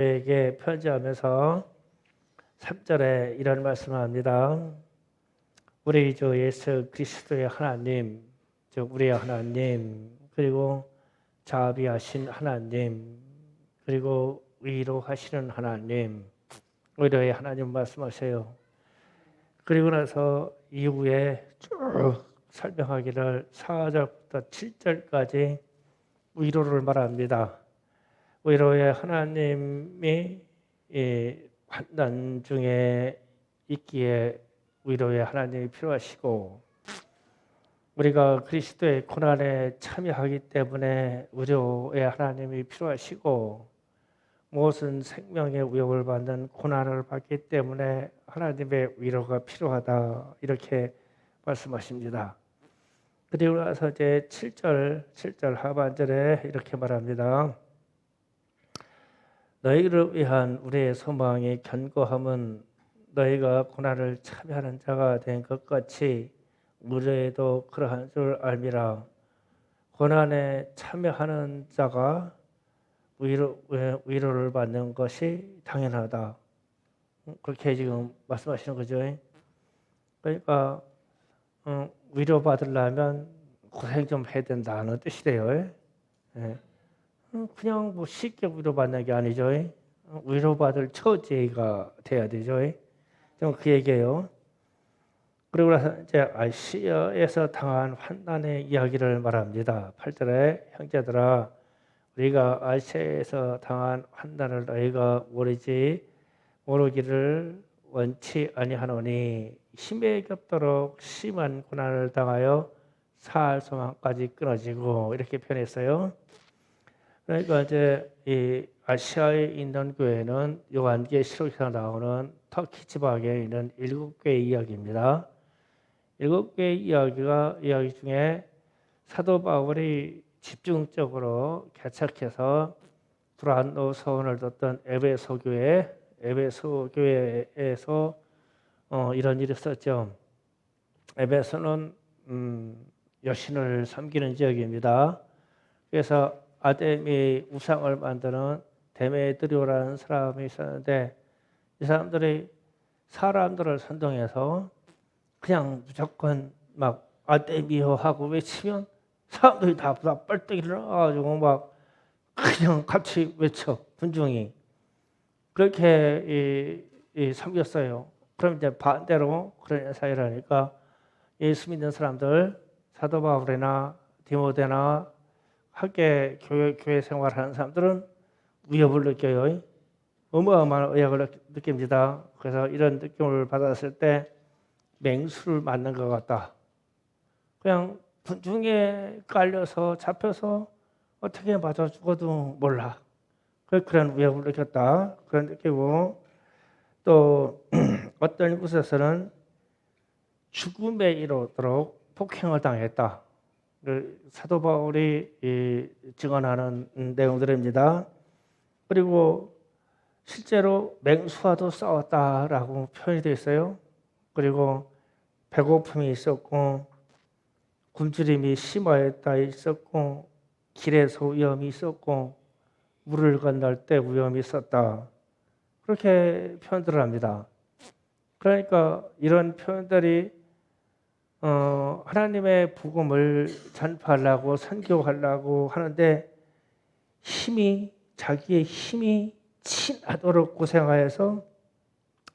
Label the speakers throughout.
Speaker 1: 에게 편지하면서 3절에 이런 말씀을 합니다. 우리 주 예수 그리스도의 하나님, 즉 우리의 하나님, 그리고 자비하신 하나님, 그리고 위로하시는 하나님, 위로의 하나님 말씀하세요. 그리고 나서 이후에 쭉 설명하기를 4절부터 7절까지 위로를 말합니다. 위로의 하나님이 환난 중에 있기에 위로의 하나님이 필요하시고, 우리가 그리스도의 고난에 참여하기 때문에 위로의 하나님이 필요하시고, 무엇은 생명의 위협을 받는 고난을 받기 때문에 하나님의 위로가 필요하다, 이렇게 말씀하십니다. 그리고 나서 이제 7절 하반절에 이렇게 말합니다. 너희를 위한 우리의 소망의 견고함은 너희가 고난을 참여하는 자가 된 것 같이 우리에도 그러한 줄 알미라. 고난에 참여하는 자가 위로를 받는 것이 당연하다. 그렇게 지금 말씀하시는 거죠. 그러니까 위로받으려면 고생 좀 해야 된다는 뜻이래요. 그냥 뭐 쉽게 위로받는 게 아니죠. 위로받을 처지가 돼야 되죠. 좀 그 얘기예요. 그리고 나서 이제 아시아에서 당한 환난의 이야기를 말합니다. 8절에 형제들아, 우리가 아시아에서 당한 환난을 너희가 모르기를 원치 아니하노니 힘에 겹도록 심한 고난을 당하여 살 소망까지 끊어지고, 이렇게 표현했어요. 그러니까 이제 이 아시아에 있는 교회는 요한계시록에서 나오는 터키 지방에 있는 7개의 이야기입니다. 7개의 이야기 중에 사도 바울이 집중적으로 개척해서 두란노 서원을 뒀던 에베소 교회에서 이런 일이 있었죠. 에베소는 여신을 섬기는 지역입니다. 그래서 아데미 우상을 만드는 데메드리오라는 사람이 있었는데, 이 사람들이 사람들을 선동해서 그냥 무조건 막 아데미오 하고 외치면 사람들이 다 뻘떡 일어나가지고 막 그냥 같이 외쳐, 군중이. 그렇게 섬겼어요. 그럼 이제 반대로 그런 사회를 하니까 예수 믿는 사람들, 사도 바울이나 디모데나 함께 교회 생활하는 사람들은 위협을 느껴요. 어마어마한 위협을 느낍니다. 그래서 이런 느낌을 받았을 때 맹수를 맞는 것 같다. 그냥 군중에 깔려서 잡혀서 어떻게 맞아 죽어도 몰라. 그런 위협을 느꼈다. 그런 느끼고, 또 어떤 곳에서는 죽음에 이르도록 폭행을 당했다. 사도 바울이 증언하는 내용들입니다. 그리고 실제로 맹수와도 싸웠다라고 표현이 되어 있어요. 그리고 배고픔이 있었고, 굶주림이 심하였다 있었고, 길에서 위험이 있었고, 물을 건널 때 위험이 있었다. 그렇게 표현들을 합니다. 그러니까 이런 표현들이 하나님의 복음을 전파하려고 선교하려고 하는데 자기의 힘이 친하도록 고생하여서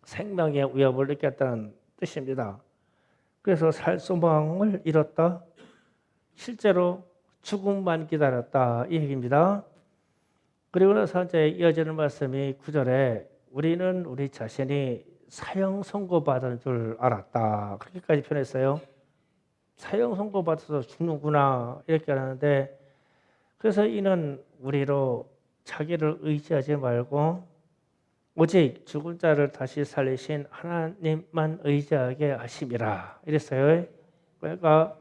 Speaker 1: 생명의 위협을 느꼈다는 뜻입니다. 그래서 살 소망을 잃었다. 실제로 죽음만 기다렸다, 이 얘기입니다. 그리고 나서 이제 이어지는 말씀이 9절에 우리는 우리 자신이 사형 선고받은 줄 알았다, 그렇게까지 표현했어요. 사형 선고받아서 죽는구나, 이렇게 하는데, 그래서 이는 우리로 자기를 의지하지 말고 오직 죽은 자를 다시 살리신 하나님만 의지하게 하심이라, 이랬어요. 그러니까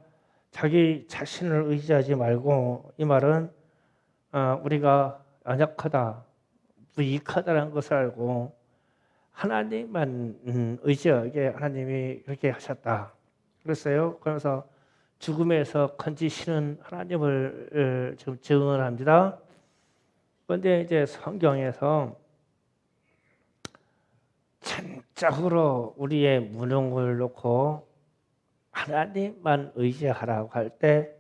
Speaker 1: 자기 자신을 의지하지 말고, 이 말은 우리가 연약하다, 무익하다는 것을 알고 하나님만 의지하게 하나님이 그렇게 하셨다, 그랬어요. 그래서 죽음에서 건지시는 하나님을 지금 증언합니다. 그런데 이제 성경에서 전적으로 우리의 무능을 놓고 하나님만 의지하라고 할 때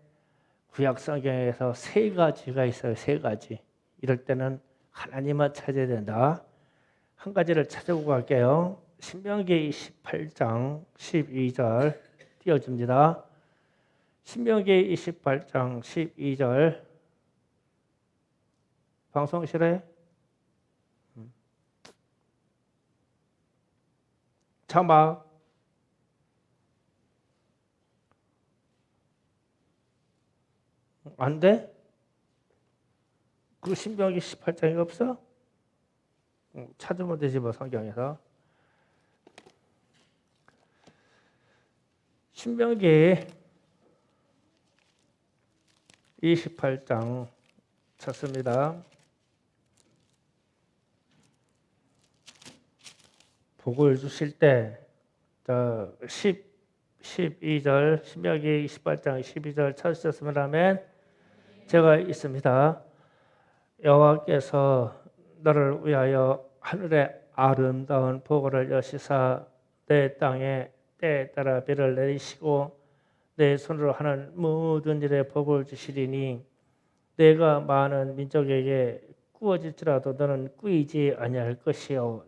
Speaker 1: 구약 성경에서 세 가지가 있어요. 세 가지. 이럴 때는 하나님만 찾아야 된다. 한 가지를 찾아보고 갈게요. 신명기 28장 12절 띄워줍니다. 신명기 28장 12절 방송실에 자막 안 돼? 그 신명기 18장이 없어? 찾으면 되지 뭐 성경에서. 신명기 28장 찾습니다. 복을 주실 때 12절 신명기 28장 12절 찾으셨으면 하면 제가 있습니다. 여호와께서 너를 위하여 하늘의 아름다운 복을 여시사 내 땅에 때에 따라 비를 내리시고 내 손으로 하는 모든 일에 복을 주시리니 내가 많은 민족에게 꾸어질지라도 너는 꾸이지 아니할 것이요.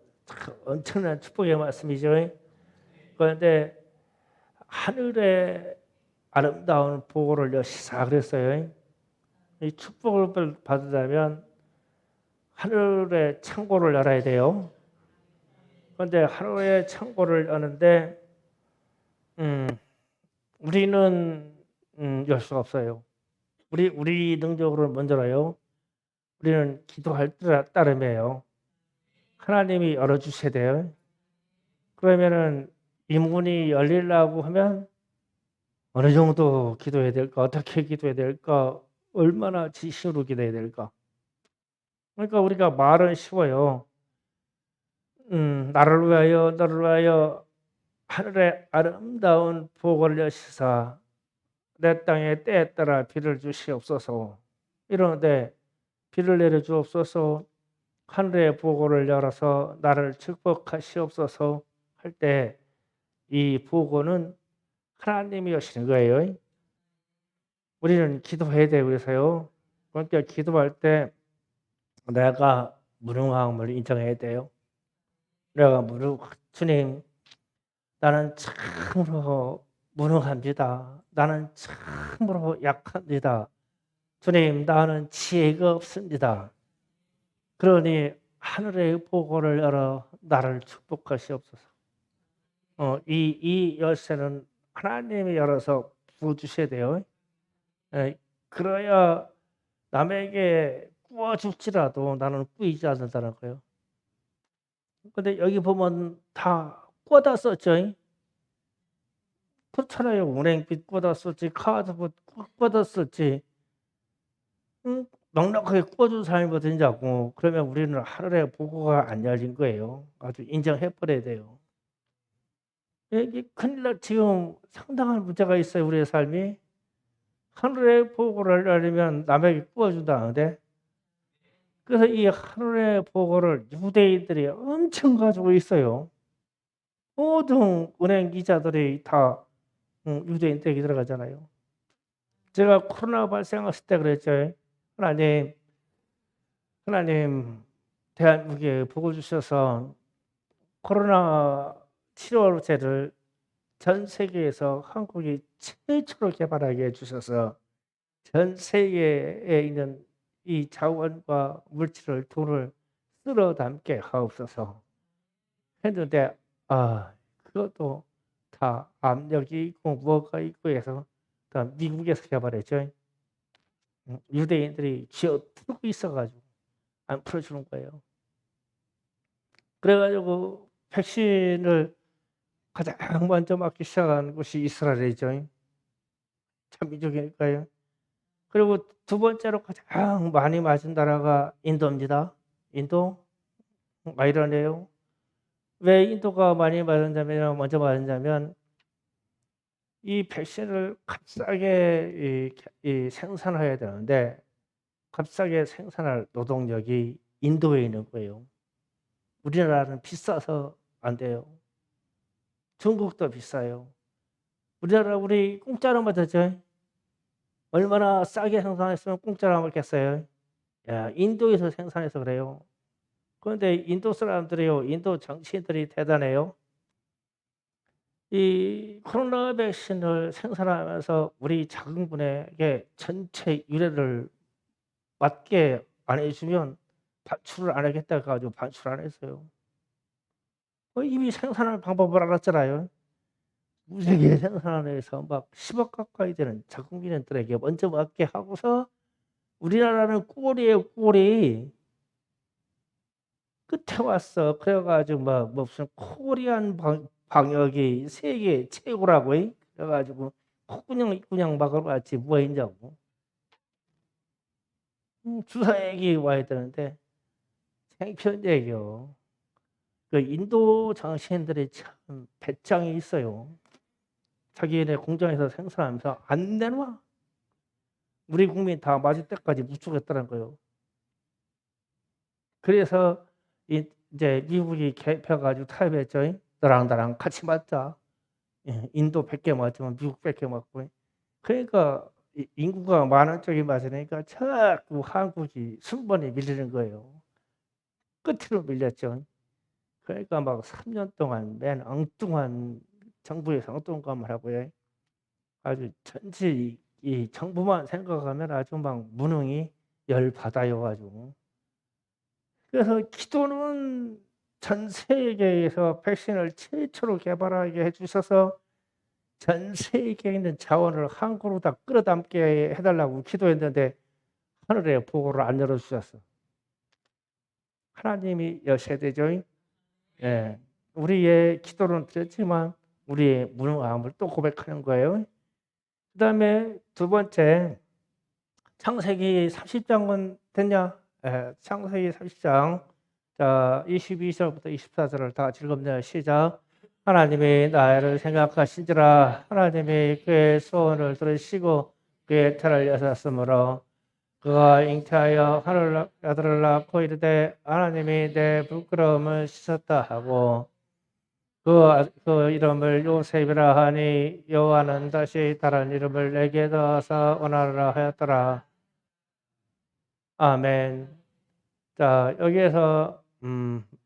Speaker 1: 엄청난 축복의 말씀이죠. 그런데 하늘의 아름다운 복을 여시사 그랬어요. 이 축복을 받으려면 하늘의 창고를 열어야 돼요. 그런데 하늘의 창고를 여는데 우리는 열 수가 없어요. 우리 능력으로 먼저 열어요. 우리는 기도할 따름이에요. 하나님이 열어주셔야 돼요. 그러면은 이 문이 열리려고 하면 어느 정도 기도해야 될까? 어떻게 기도해야 될까? 얼마나 진심으로 기도해야 될까? 그러니까 우리가 말은 쉬워요. 나를 위하여 너를 위하여 하늘의 아름다운 복을 여시사 내 땅에 때에 따라 비를 주시옵소서. 이러는데 비를 내려 주옵소서. 하늘의 보고를 열어서 나를 축복하시옵소서 할 때 이 보고는 하나님이 여시는 거예요. 우리는 기도해야 돼요. 그래서요. 그러니까 기도할 때 내가 무능함을 인정해야 돼요. 내가 주님, 나는 참으로 무능합니다. 나는 참으로 약합니다. 주님, 나는 지혜가 없습니다. 그러니 하늘의 보고를 열어 나를 축복하시옵소서. 이 열쇠는 하나님이 열어서 부어주셔야 돼요. 그래야 남에게 구워줄지라도 나는 꾸이지 않는다는 거예요. 근데 여기 보면 다 꿔다 썼죠. 그렇잖아요. 은행빚 꿔다 썼지, 카드빚 꿔다 썼지. 넉넉하게 꿔준 사람이 어든지 않고 그러면 우리는 하늘의 보고가 안 열린 거예요. 아주 인정해버려야 돼요. 이게 큰일 날 지금 상당한 문제가 있어요. 우리의 삶이. 하늘의 보고를 열리면 남에게 꿔준다는데 그래서 이 하늘의 보고를 유대인들이 엄청 가지고 있어요. 모든 은행 기자들이 다 유대인 댁에 들어가잖아요. 제가 코로나 발생했을 때 그랬죠. 하나님 대한민국에 복을 주셔서 코로나 치료제를 전 세계에서 한국이 최초로 개발하게 해주셔서 전 세계에 있는 이 자원과 물질을 돈을 쓸어 담게 하옵소서 했는데 그것도 다 압력이 있고 뭐가 있고 해서 다 미국에서 개발했죠. 유대인들이 쥐어뜯고 있어가지고 안 풀어주는 거예요. 그래가지고 백신을 가장 먼저 맞기 시작한 곳이 이스라엘이죠. 참 민족이니까요. 그리고 두 번째로 가장 많이 맞은 나라가 인도입니다. 인도? 이러네요. 왜 인도가 많이 맞았냐면, 먼저 맞았냐면, 이 백신을 값싸게 생산해야 되는데, 값싸게 생산할 노동력이 인도에 있는 거예요. 우리나라는 비싸서 안 돼요. 중국도 비싸요. 우리나라 우리 공짜로 먹었죠. 얼마나 싸게 생산했으면 공짜로 먹겠어요. 야, 인도에서 생산해서 그래요. 그런데 인도 사람들이요, 인도 정치인들이 대단해요. 이 코로나 백신을 생산하면서 우리 자궁분에게 전체 유래를 맞게 안 해주면 반출을 안 하겠다 가지고 반출 안 했어요. 이미 생산할 방법을 알았잖아요. 무지개 생산해서 막 10억 가까이 되는 자국민들에게 먼저 맞게 하고서 우리나라는 꼴이에요, 꼴이. 끝에 왔어. 그래가지고 뭐 무슨 코리안 방역이 세계 최고라고. 그래가지고 콧구녕 막아봤지 뭐가 있냐고. 주사액이 와야 되는데 생편제요. 그 인도 장신들이 참 배짱이 있어요. 자기네 공장에서 생산하면서 안 내놔. 우리 국민 다 맞을 때까지 못 주겠다는 거예요. 그래서 이제 미국이 개입해가지고 타협했죠. 너랑 나랑 같이 맞자. 인도 100개 맞으면 미국 100개 맞고. 그러니까 인구가 많은 쪽이 맞으니까 자꾸 한국이 순번에 밀리는 거예요. 끝으로 밀렸죠. 그러니까 막 3년 동안 맨 엉뚱한 정부에서 엉뚱한 하고요. 아주 전체 이 정부만 생각하면 아주 막 무능이 열받아요 가지고. 그래서 기도는 전 세계에서 백신을 최초로 개발하게 해주셔서 전 세계에 있는 자원을 한 그루 다 끌어담게 해달라고 기도했는데 하늘의 보고를 안 열어주셨어. 하나님이 여셔야 되죠. 예. 우리의 기도는 드렸지만 우리의 무능함을 또 고백하는 거예요. 그 다음에 두 번째, 창세기 30장은 됐냐? 예, 창세기 30장. 자, 22절부터 24절을 다 읽읍니다. 시작. 하나님이 나를 생각하신지라 하나님이 그의 소원을 들으시고 그의 태를 여셨으므로 그가 잉태하여 하늘 아들을 낳고 이르되 하나님이 내 부끄러움을 씻었다 하고 그 이름을 요셉이라 하니 여호와는 다시 다른 이름을 내게 더하사 원하라 하였더라. 아멘. 자, 여기에서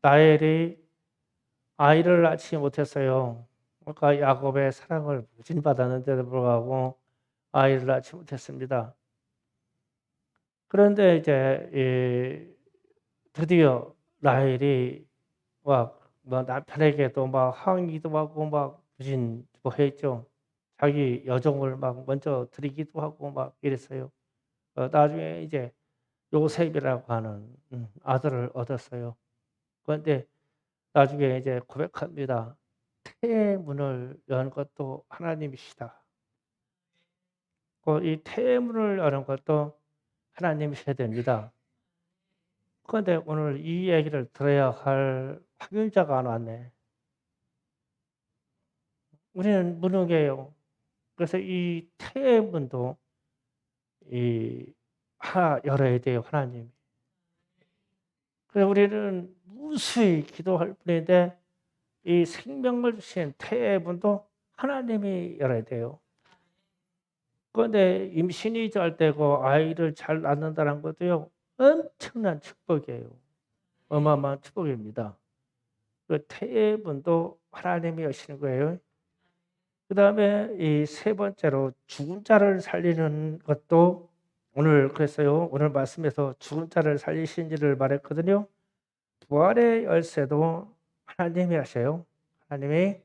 Speaker 1: 라헬이 아이를 낳지 못했어요. 그러니까 야곱의 사랑을 부진받았는데도 불구하고 아이를 낳지 못했습니다. 그런데 이제 드디어 라헬이 뭐 남편에게도 막 항의도 하고 막 부진했죠. 자기 여종을 막 먼저 드리기도 하고 막 이랬어요. 나중에 이제 요셉이라고 하는 아들을 얻었어요. 그런데 나중에 이제 고백합니다. 태의 문을 연 것도 하나님이시다. 이 태의 문을 여는 것도 하나님이셔야 됩니다. 그런데 오늘 이 얘기를 들어야 할 확률자가 안 왔네. 우리는 무능해요. 그래서 이 태의 문도 하나 열어야 돼요, 하나님. 그래서 우리는 무수히 기도할 뿐인데 이 생명을 주신 태의 문도 하나님이 열어야 돼요. 그런데 임신이 잘 되고 아이를 잘 낳는다는 것도요, 엄청난 축복이에요. 어마어마한 축복입니다. 그 태의 문도 하나님이 여시는 거예요. 그 다음에 이 세 번째로 죽은 자를 살리는 것도 오늘 그랬어요. 오늘 말씀에서 죽은 자를 살리신 일을 말했거든요. 부활의 열쇠도 하나님이 하셔요. 하나님이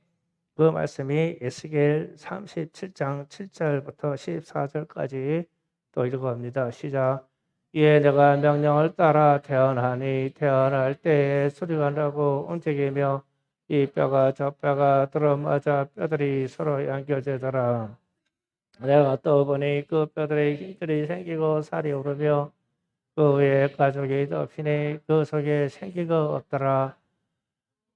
Speaker 1: 그 말씀이 에스겔 37장 7절부터 14절까지 또 읽어봅니다. 시작. 이에 내가 명령을 따라 태어나니 태어날 때에 소리가 나고 움직이며 이 뼈가 저 뼈가 들어맞아 뼈들이 서로 연결되더라. 내가 떠보니 그 뼈들에 힘줄이 생기고 살이 오르며 그 위에 가죽이 덮이니 그 속에 생기가 없더라.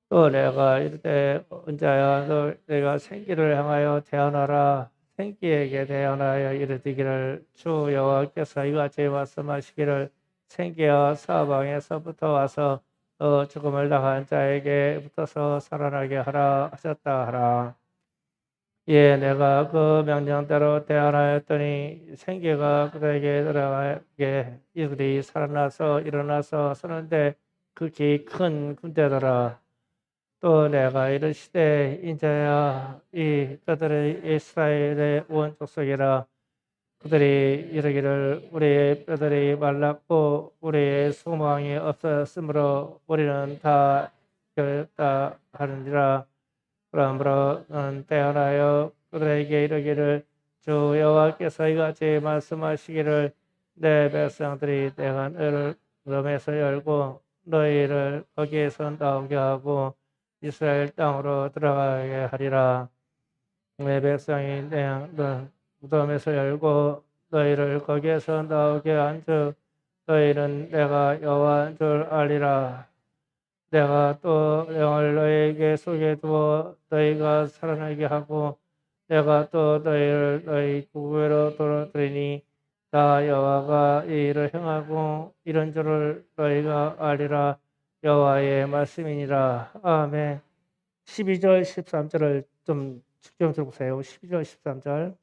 Speaker 1: 또 내가 이르되 은자야 너 내가 생기를 향하여 태어나라. 생기에게 태어나여 이르기를 주 여호와께서 이같이 말씀하시기를 생기야 사방에서부터 와서 죽음을 당한 자에게 붙어서 살아나게 하라 하셨다 하라. 예, 내가 그 명령대로 대하였더니 생계가 그들에게 들어가게 이들이 살아나서 일어나서 서는데 극히 큰 군대더라. 또 내가 이르시되 인자야 이 뼈들이 이스라엘의 온 족속이라. 그들이 이르기를 우리의 뼈들이 말랐고 우리의 소망이 없었으므로 우리는 다 결다 하느니라. 그러므로 너는 대언하여 그들에게 이르기를 주 여호와께서 이같이 말씀하시기를 내 백성들이 내가 너를 무덤에서 열고 너희를 거기에서 나오게 하고 이스라엘 땅으로 들어가게 하리라. 내 백성이 내 무덤에서 열고 너희를 거기에서 나오게 한즉 너희는 내가 여호와인 줄 알리라. 내가 또 영을 너희에게 속에 두어 너희가 살아나게 하고 내가 또 너희를 너희 구구로 돌아들이니 나 여호와가 이 일을 행하고 이런 줄을 너희가 알리라. 여호와의 말씀이니라. 아멘. 12절 13절을 좀 축좀 들어보세요. 12절 13절.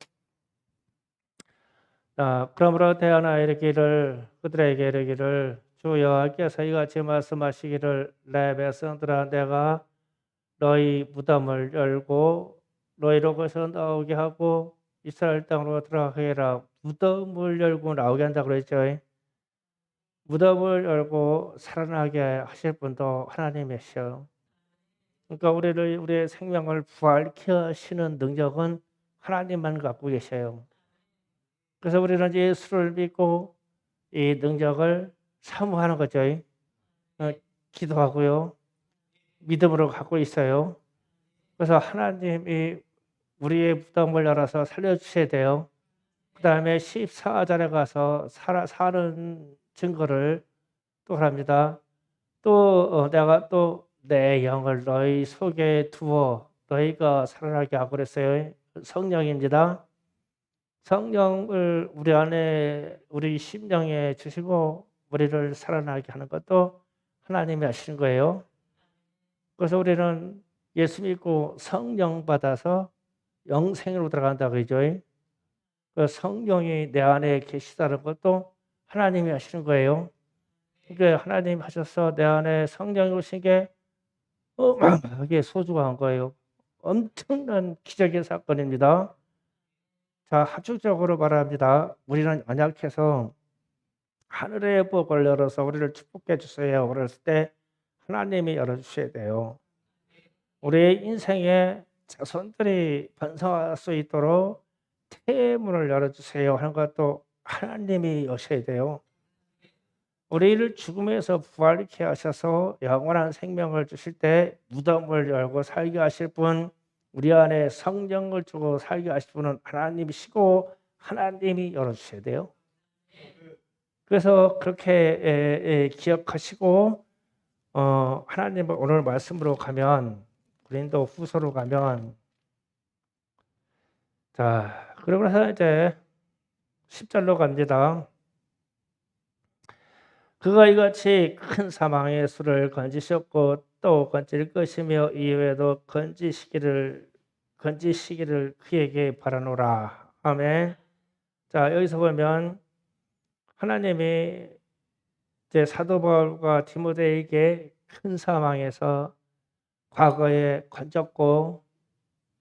Speaker 1: 그러므로 대하나 이르기를 그들에게 이르기를 주 여호와께서 이같이 말씀하시기를 내 백성들아 내가 너희 무덤을 열고 너희로 거기서 나오게 하고 이스라엘 땅으로 들어가게 해라. 무덤을 열고 나오게 한다 그랬죠. 무덤을 열고 살아나게 하실 분도 하나님이시여. 그러니까 우리의 생명을 부활케 하시는 능력은 하나님만 갖고 계셔요. 그래서 우리는 예수를 믿고 이 능력을 사모하는 거죠. 기도하고요. 믿음으로 갖고 있어요. 그래서 하나님이 우리의 무덤을 열어서 살려주셔야 돼요. 그 다음에 14절에 가서 사는 증거를 또 합니다. 또 내가 또 내 영을 너희 속에 두어 너희가 살아나게 하고 그랬어요. 성령입니다. 성령을 우리 안에 우리 심령에 주시고 우리를 살아나게 하는 것도 하나님이 하시는 거예요. 그래서 우리는 예수 믿고 성령 받아서 영생으로 들어간다 그러죠. 그 성령이 내 안에 계시다는 것도 하나님이 하시는 거예요. 그러니까 하나님 하셔서 내 안에 성령이 오신 게 어마어마하게 소중한 거예요. 엄청난 기적의 사건입니다. 자, 합축적으로 말합니다. 우리는 연약해서 하늘의 복을 열어서 우리를 축복해 주세요. 그랬을 때 하나님이 열어주셔야 돼요. 우리의 인생에 자손들이 번성할 수 있도록 태문을 열어주세요 하는 것도 하나님이 여셔야 돼요. 우리를 죽음에서 부활케 하셔서 영원한 생명을 주실 때 무덤을 열고 살게 하실 분, 우리 안에 성령을 주고 살게 하실 분은 하나님이시고 하나님이 열어주셔야 돼요. 그래서 그렇게 기억하시고 하나님을 오늘 말씀으로 가면 고린도 후서로 가면 자 그러고 나서 이제 10절로 갑니다. 그가 이같이 큰 사망의 수를 건지셨고 또 건질 것이며 이외에도 건지시기를 그에게 바라노라. 아멘. 자 여기서 보면 하나님이 이제 사도 바울과 디모데에게 큰 사망에서 과거에 건졌고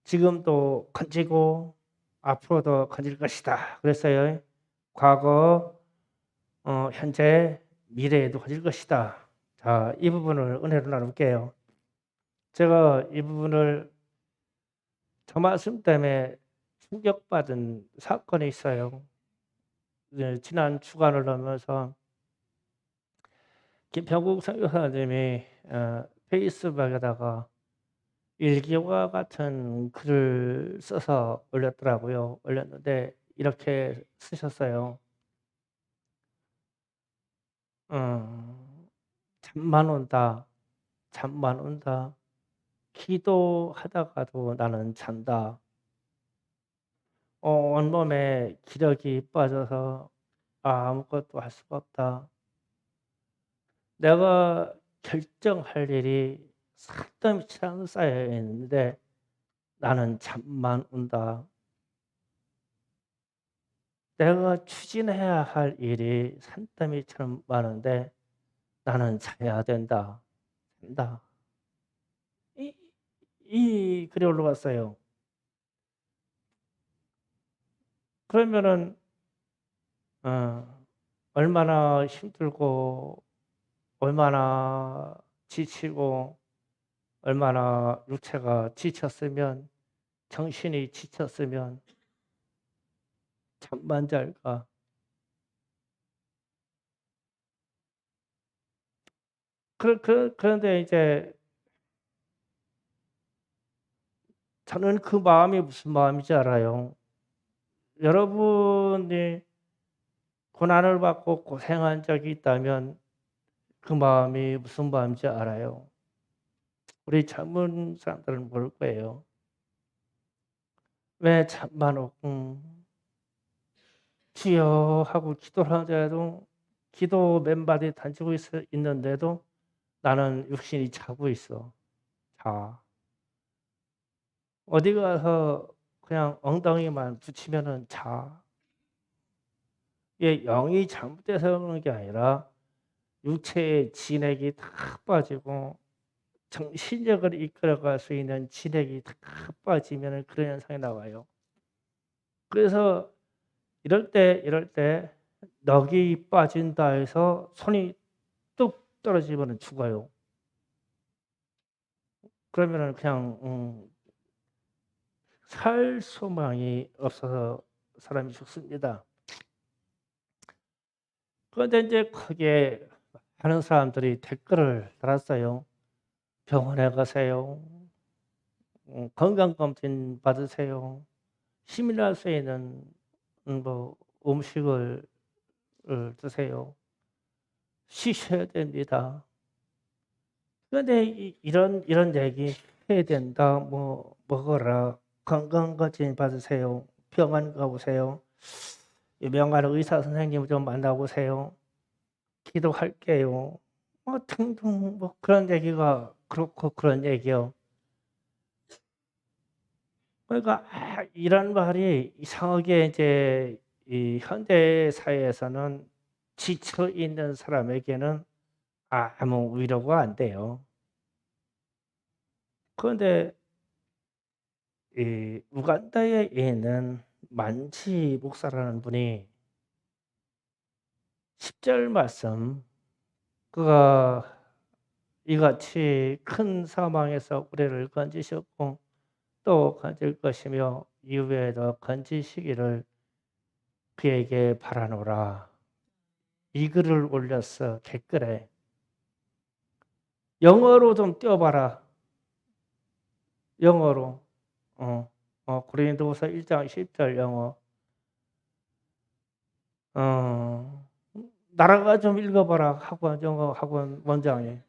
Speaker 1: 지금도 건지고 앞으로도 건질 것이다 그랬어요. 과거, 현재, 미래에도 건질 것이다. 자, 이 부분을 은혜로 나눌게요. 제가 이 부분을 저 말씀 때문에 충격받은 사건이 있어요. 지난 주간을 넘어서 김평국 선교사님이 페이스북에다가 일기와 같은 글을 써서 올렸더라고요. 올렸는데 이렇게 쓰셨어요. 잠만 온다. 잠만 온다. 기도하다가도 나는 잔다. 온몸에 기력이 빠져서 아무것도 할 수가 없다. 내가 결정할 일이 산더미처럼 쌓여 있는데 나는 잠만 온다. 내가 추진해야 할 일이 산더미처럼 많은데 나는 자야 된다. 된다. 이 글이 올라왔어요. 그러면은 얼마나 힘들고 얼마나 지치고 얼마나 육체가 지쳤으면 정신이 지쳤으면 잠만 잘까. 그런데 이제 저는 그 마음이 무슨 마음인지 알아요. 여러분이 고난을 받고 고생한 적이 있다면 그 마음이 무슨 마음인지 알아요. 우리 젊은 사람들은 모를 거예요. 왜 잠만 오고 주여 하고 기도를 하는데도 기도 맨발이 단지고 있는데도 나는 육신이 자고 있어. 자. 어디 가서 그냥 엉덩이만 붙이면은 자. 이게 영이 잘못돼서 그런 게 아니라 육체의 진액이 다 빠지고 정신력을 이끌어갈 수 있는 진액이 다 빠지면 그런 현상이 나와요. 그래서 이럴 때 넋이 빠진다 해서 손이 뚝 떨어지면 죽어요. 그러면은 그냥 살 소망이 없어서 사람이 죽습니다. 그런데 이제 크게 하는 사람들이 댓글을 달았어요. 병원에 가세요. 건강검진 받으세요. 힘이 날 수 있는 뭐 음식을 드세요. 쉬셔야 됩니다. 그런데 이런 얘기 해야 된다. 뭐 먹어라. 건강검진 받으세요. 병원 가보세요. 유명한 의사 선생님 좀 만나보세요. 기도할게요. 뭐 등등 뭐 그런 얘기가 그렇고 그런 얘기요. 그러니까 이런 말이 이상하게 이제 이 현대 사회에서는 지쳐 있는 사람에게는 아무 위로가 안 돼요. 그런데 이 우간다에 있는 만지 목사라는 분이 10절 말씀 그가 이같이 큰 사망에서 우리를 건지셨고 또 건질 것이며 이후에도 건지시기를 그에게 바라노라. 이 글을 올렸어 댓글에. 영어로 좀 띄워봐라. 영어로. 고린도후서 1장 10절 영어. 나라가 좀 읽어봐라. 학원 영어 학원 원장이.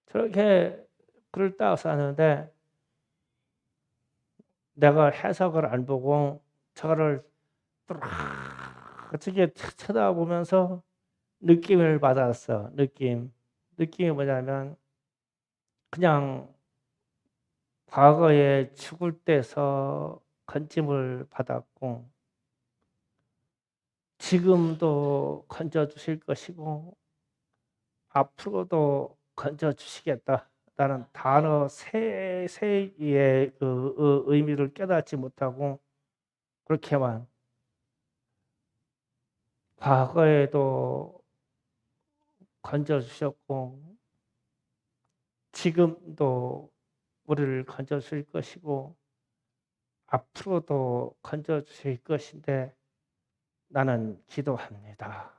Speaker 1: 저렇게 글을 딱 썼는데 내가 해석을 안 보고 저거를 어떻게 쳐다보면서 느낌을 받았어. 느낌이 뭐냐면 그냥 과거에 죽을 때서 건짐을 받았고 지금도 건져 주실 것이고 앞으로도 건져 주시겠다라는 단어 세 개의 그 의미를 깨닫지 못하고 그렇게만 과거에도 건져 주셨고 지금도 우리를 건져 주실 것이고 앞으로도 건져 주실 것인데 나는 기도합니다.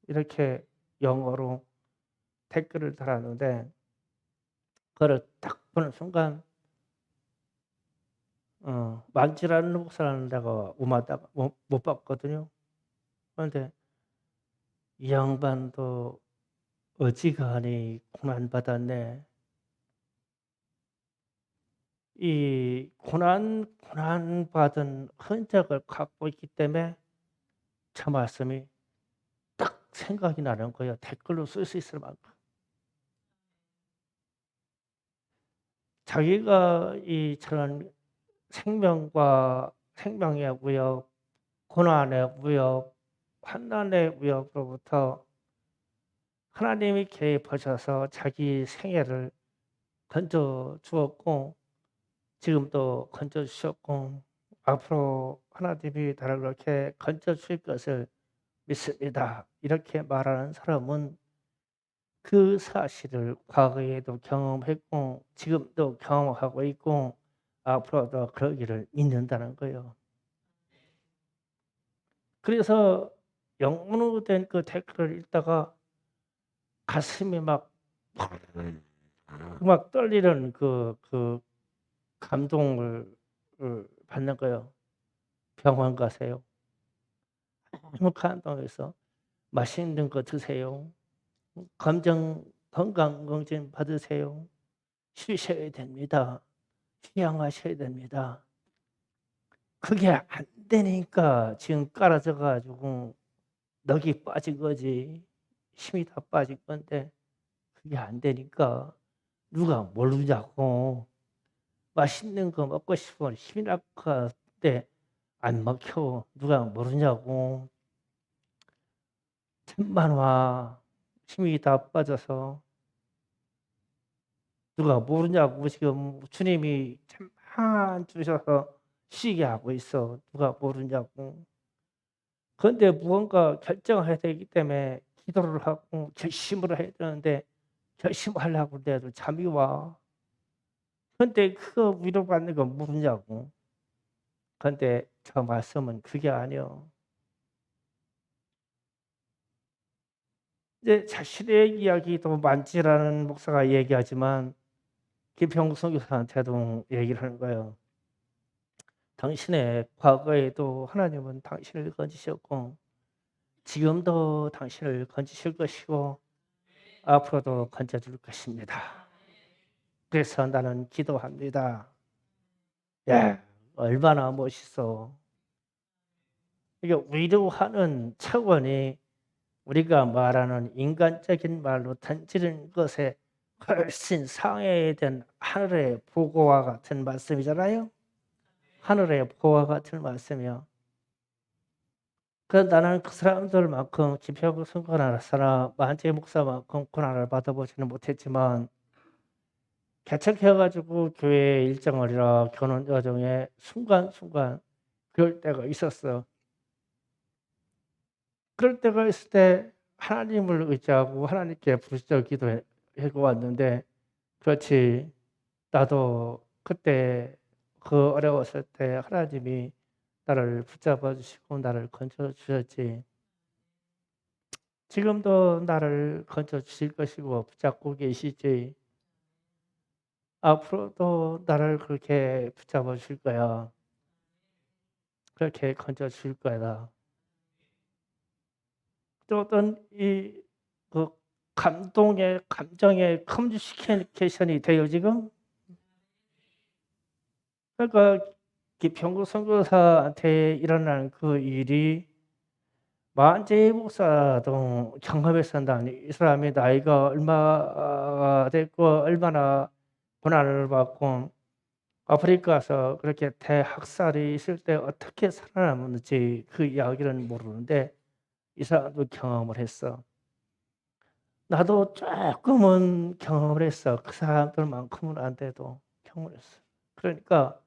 Speaker 1: 이렇게 영어로 댓글을 달았는데 그걸 딱 보는 순간 만지라는 목사라는 데가 오마다가 못 봤거든요. 그런데 이 양반도 어지간히 고난받았네. 이 고난받은 흔적을 갖고 있기 때문에 저 말씀이 딱 생각이 나는 거예요. 댓글로 쓸 수 있을 만큼. 자기가 이 저런 생명의 위협, 고난의 위협, 환난의 위협으로부터 하나님이 개입하셔서 자기 생애를 건져 주었고 지금도 건져 주셨고 앞으로 하나님이 나를 그렇게 건져 주실 것을 믿습니다. 이렇게 말하는 사람은 그 사실을 과거에도 경험했고 지금도 경험하고 있고 앞으로도 그러기를 믿는다는 거예요. 그래서 영문으로 된 그 댓글을 읽다가 가슴이 막 떨리는 그 감동을 받는 거예요. 병원 가세요. 너무 감동해서 맛있는 거 드세요. 건강검진 받으세요. 쉬셔야 됩니다. 휴양하셔야 됩니다. 그게 안 되니까 지금 깔아져 가지고 넋이 빠진 거지. 힘이 다 빠진 건데 그게 안 되니까 누가 모르냐고. 맛있는 거 먹고 싶으면 힘이 날 것 같은데 안 먹혀. 누가 모르냐고. 천만와 힘이 다 빠져서 누가 모르냐고 지금 주님이 참만 주셔서 쉬게 하고 있어. 누가 모르냐고. 그런데 무언가 결정해야 되기 때문에 기도를 하고 결심을 해야 되는데 결심하려고 해도 잠이 와. 그런데 그거 위로받는 거 모르냐고. 그런데 저 말씀은 그게 아니요. 이제 자신의 이야기도 많지라는 목사가 얘기하지만 김평성 교사한테도 얘기를 하는 거예요. 당신의 과거에도 하나님은 당신을 건지셨고 지금도 당신을 건지실 것이고 앞으로도 건져줄 것입니다. 그래서 나는 기도합니다. 야, 얼마나 멋있어. 이게 위로하는 차원이 우리가 말하는 인간적인 말로 던지는 것에 훨씬 상회된 하늘의 보고와 같은 말씀이잖아요. 하늘의 보고와 같은 말씀이요. 나는 그 사람들만큼 김평국 선거나라사나 만재 목사만큼 고난을 받아보지는 못했지만 개척해가지고 교회 일정을이라 교는 여정에 순간순간 그럴 때가 있었어. 그럴 때가 있을 때 하나님을 의지하고 하나님께 부르짖어 기도해 왔는데 그렇지 나도 그때 그 어려웠을 때 하나님이 나를 붙잡아 주시고 나를 건져 주셨지. 지금도 나를 건져 주실 것이고 붙잡고 계시지. 앞으로도 나를 그렇게 붙잡아 주실 거야. 그렇게 건져 주실 거야. 또 어떤 그 감동의 감정의 커뮤니케이션이 돼요 지금. 그러니까 기평구 선교사한테 일어난 그 일이 만재 목사도 경험했었다니. 이 사람이 나이가 얼마 됐고 얼마나 고난을 받고 아프리카에서 그렇게 대학살이 있을 때 어떻게 살아남았는지 그 이야기는 모르는데 이 사람도 경험을 했어. 나도 조금은 경험을 했어. 그 사람들만큼은 안 돼도 경험을 했어. 그러니까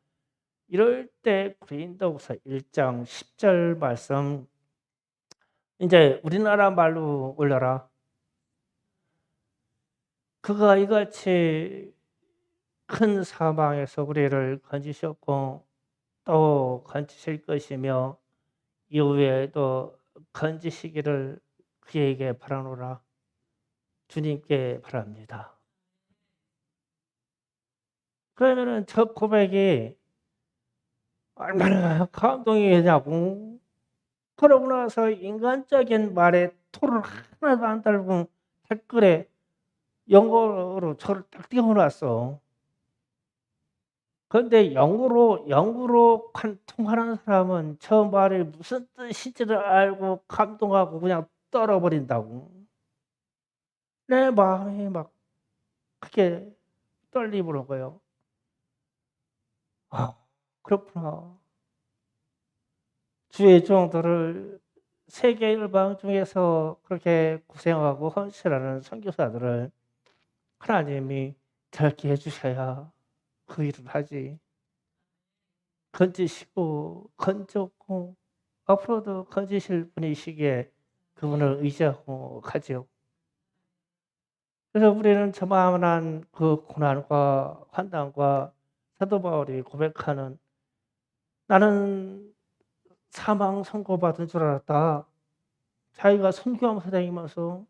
Speaker 1: 이럴 때 고린도후서 1장 10절 말씀 이제 우리나라 말로 올려라. 그가 이같이 큰 사망에서 우리를 건지셨고 또 건지실 것이며 이후에도 건지시기를 그에게 바라노라. 주님께 바랍니다. 그러면은 저 고백이 얼마나 감동이 되냐고. 그러고 나서 인간적인 말에 토를 하나도 안 달고 댓글에 영어로 저를 딱 띄워놨어. 그런데 영어로 통하는 사람은 저 말이 무슨 뜻인지를 알고 감동하고 그냥 떨어버린다고. 내 마음이 막 크게 떨리는 거예요. 아, 그렇구나. 주의 종들을 세계 열방 중에서 그렇게 고생하고 헌신하는 선교사들을 하나님이 젊게 해주셔야 그 일을 하지. 건지시고 건졌고 앞으로도 건지실 분이시기에 그분을 의지하고 가죠. 그래서 우리는 저만한 그 고난과 환난과 사도 바울이 고백하는 나는 사망 선고받은 줄 알았다. 자기가 선교하면서 다니면서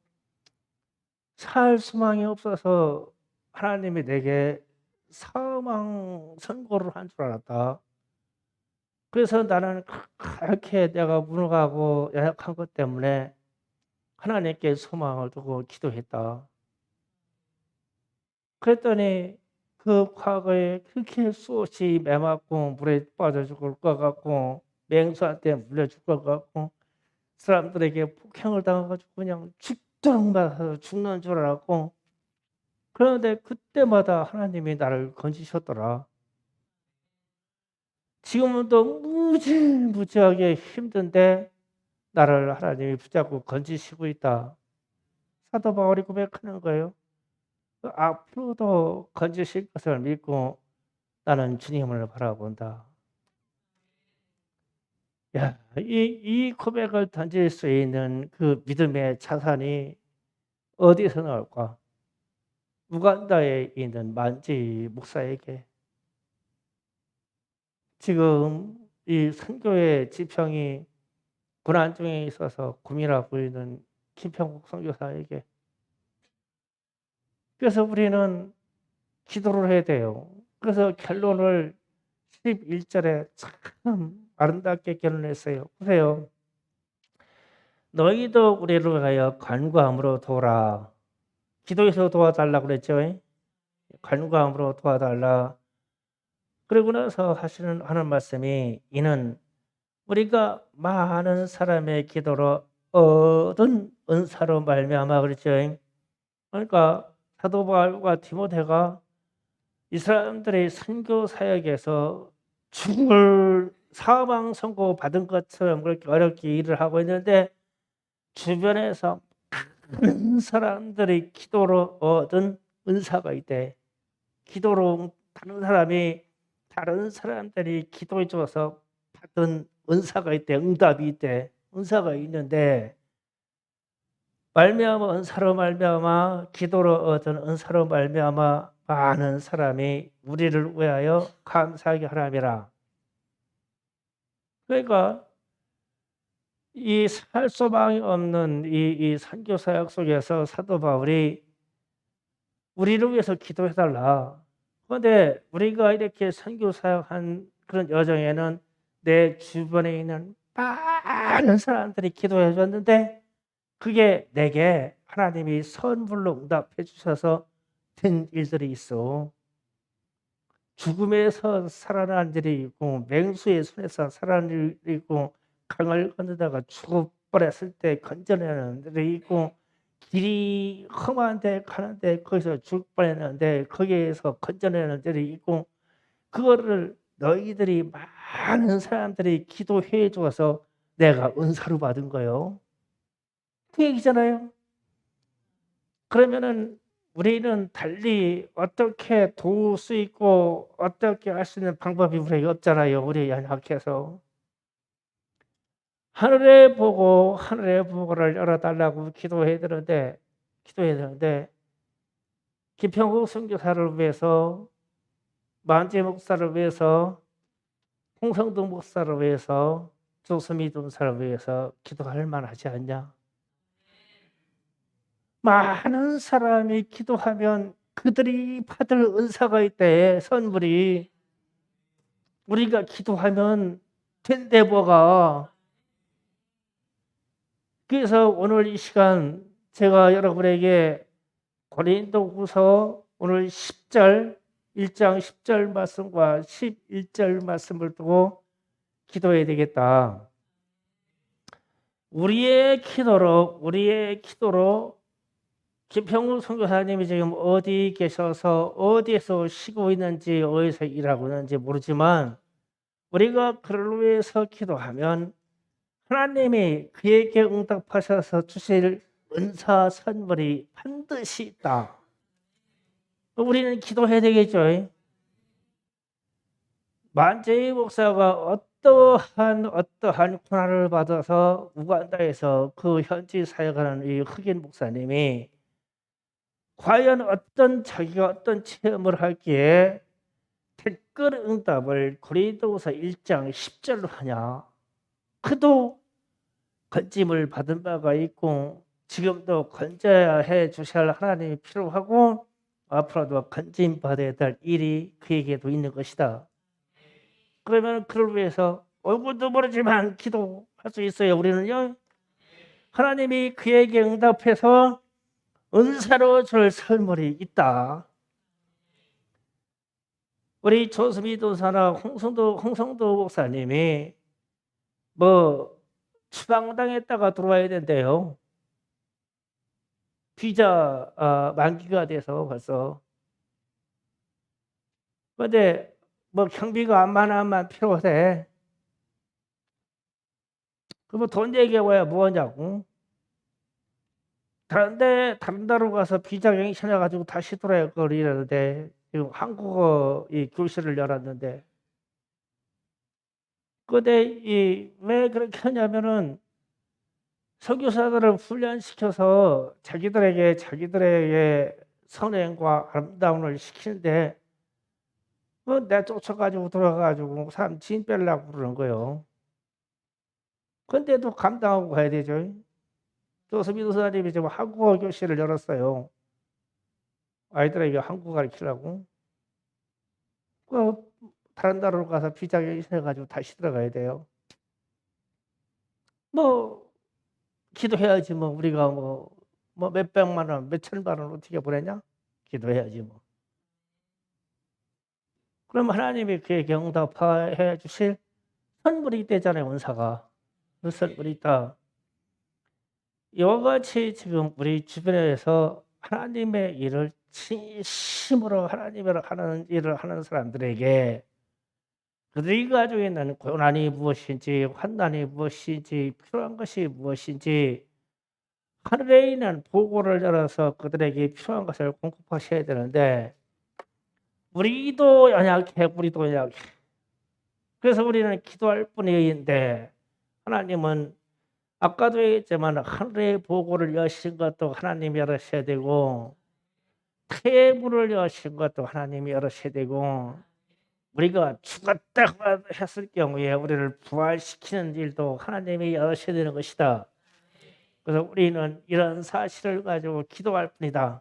Speaker 1: 살 수망이 없어서 하나님이 내게 사망 선고를 한 줄 알았다. 그래서 나는 그렇게 내가 무능하고 연약한 것 때문에 하나님께 소망을 두고 기도했다. 그랬더니 그 과거에 그렇게 수없이 매맞고 물에 빠져 죽을 것 같고 맹수한테 물려 죽을 것 같고 사람들에게 폭행을 당해가지고 그냥 죽도록 맞아서 죽는 줄 알았고 그런데 그때마다 하나님이 나를 건지셨더라. 지금은 또 무지무지하게 힘든데 나를 하나님이 붙잡고 건지시고 있다. 사도 바울이 고백하는 거예요. 앞으로도 건지실 것을 믿고 나는 주님을 바라본다. 야, 이 고백을 던질 수 있는 그 믿음의 자산이 어디서 나올까? 우간다에 있는 만지 목사에게 지금 이 선교의 지평이 고난 중에 있어서 고민하고 있는 김평국 선교사에게 그래서 우리는 기도를 해야 돼요. 그래서 결론을 11절에 참 아름답게 결론했어요. 보세요. 너희도 우리를 위하여 간구함으로 도와라. 기도에서 도와달라고 그랬죠. 간구함으로 도와달라. 그러고 나서 하는 말씀이 이는 우리가 많은 사람의 기도로 얻은 은사로 말미암아 그랬죠. 그러니까 사도 바울과 디모데가 이 사람들의 선교 사역에서 죽을 사망 선고 받은 것처럼 그렇게 어렵게 일을 하고 있는데 주변에서 많은 사람들이 기도로 얻은 은사가 있대. 기도로 다른 사람들이 기도해 줘서 받은 은사가 있대. 응답이 있대. 은사가 있는데 말미암아 은사로 말미암아 기도로 얻은 은사로 말미암아 많은 사람이 우리를 위하여 감사하게 하람이라. 그러니까 이 살 소망이 없는 이 선교 사역 속에서 사도 바울이 우리를 위해서 기도해 달라. 그런데 우리가 이렇게 선교 사역한 그런 여정에는 내 주변에 있는 많은 사람들이 기도해 줬는데 그게 내게 하나님이 선물로 응답해 주셔서 된 일들이 있어. 죽음에서 살아난 일이 있고 맹수의 손에서 살아난 일이 있고 강을 건너다가 죽어버렸을 때 건져내는 일이 있고 길이 험한데 가는데 거기서 죽을 뻔했는데 거기에서 건져내는 일이 있고 그거를 너희들이 많은 사람들이 기도해 줘서 내가 은사로 받은 거예요. 그 얘기잖아요. 그러면은 우리는 달리 어떻게 도울 수 있고 어떻게 할 수 있는 방법이 우리에게 없잖아요. 우리 연약해서. 하늘에 보고 하늘의 보고를 열어달라고 기도해야 되는데 김평국 선교사를 위해서 만재 목사를 위해서 홍성동 목사를 위해서 조수미 전사를 위해서 기도할 만하지 않냐? 많은 사람이 기도하면 그들이 받을 은사가 있대. 선물이. 우리가 기도하면 된대 뭐가. 그래서 오늘 이 시간 제가 여러분에게 고린도후서 오늘 10절 1장 10절 말씀과 11절 말씀을 두고 기도해야 되겠다. 우리의 기도로 김평우 선교사님이 지금 어디 계셔서 어디에서 쉬고 있는지 어디서 일하고 있는지 모르지만 우리가 그를 위해서 기도하면 하나님이 그에게 응답하셔서 주실 은사 선물이 반드시 있다. 우리는 기도해야 되겠죠. 만재희 목사가 어떠한 고난을 받아서 우간다에서 그 현지 사역하는 이 흑인 목사님이 과연 자기가 어떤 체험을 할기에 댓글 응답을 고린도후서 1장 10절로 하냐. 그도 건짐을 받은 바가 있고 지금도 건져야 해 주셔야 할 하나님이 필요하고 앞으로도 건짐 받아야 될 일이 그에게도 있는 것이다. 그러면 그를 위해서 얼굴도 모르지만 기도할 수 있어요. 우리는요. 하나님이 그에게 응답해서 은사로 줄 선물이 있다. 우리 조수미 도사나 홍성도 목사님이 추방당했다가 들어와야 된대요. 비자 만기가 돼서 벌써. 그런데 경비가 암만 필요해. 그럼 돈 얘기해봐야 뭐하냐고. 다른 나라로 가서 비자 갱신해 가지고 다시 돌아야 거리라는데 지금 한국어 이 교실을 열었는데. 근데 왜 그렇게 하냐면은 선교사들을 훈련시켜서 자기들에게 선행과 아름다움을 시키는데 내 쫓아가지고 들어가가지고 사람 진 빼려고 그러는 거예요. 근데도 감당하고 가야 되죠. 조수미 도사님이 지금 한국어 교실을 열었어요. 아이들에게 한국어 가르치려고. 다른 나라로 가서 비자 갱신해가지고 다시 들어가야 돼요. 기도해야지 우리가 몇백만 원, 몇천만 원 어떻게 보내냐? 기도해야지 그럼 하나님이 그에게 응답해 주실 선물이 있대잖아요. 은사가. 그 선물이 있다. 이와 같이 지금 우리 주변에서 하나님의 일을 진심으로 하나님을 하는 일을 하는 사람들에게 그들이 가지고 있는 고난이 무엇인지 환난이 무엇인지 필요한 것이 무엇인지 하늘에 있는 보고를 열어서 그들에게 필요한 것을 공급하셔야 되는데 우리도 연약해. 그래서 우리는 기도할 뿐인데 하나님은 아까도 얘기했지만 하늘의 보고를 여신 것도 하나님이 열으셔야 되고 태문을 여신 것도 하나님이 열으셔야 되고 우리가 죽었다고 했을 경우에 우리를 부활시키는 일도 하나님이 열으셔야 되는 것이다. 그래서 우리는 이런 사실을 가지고 기도할 뿐이다.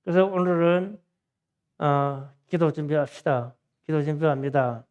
Speaker 1: 그래서 오늘은 기도 준비합시다. 기도 준비합니다.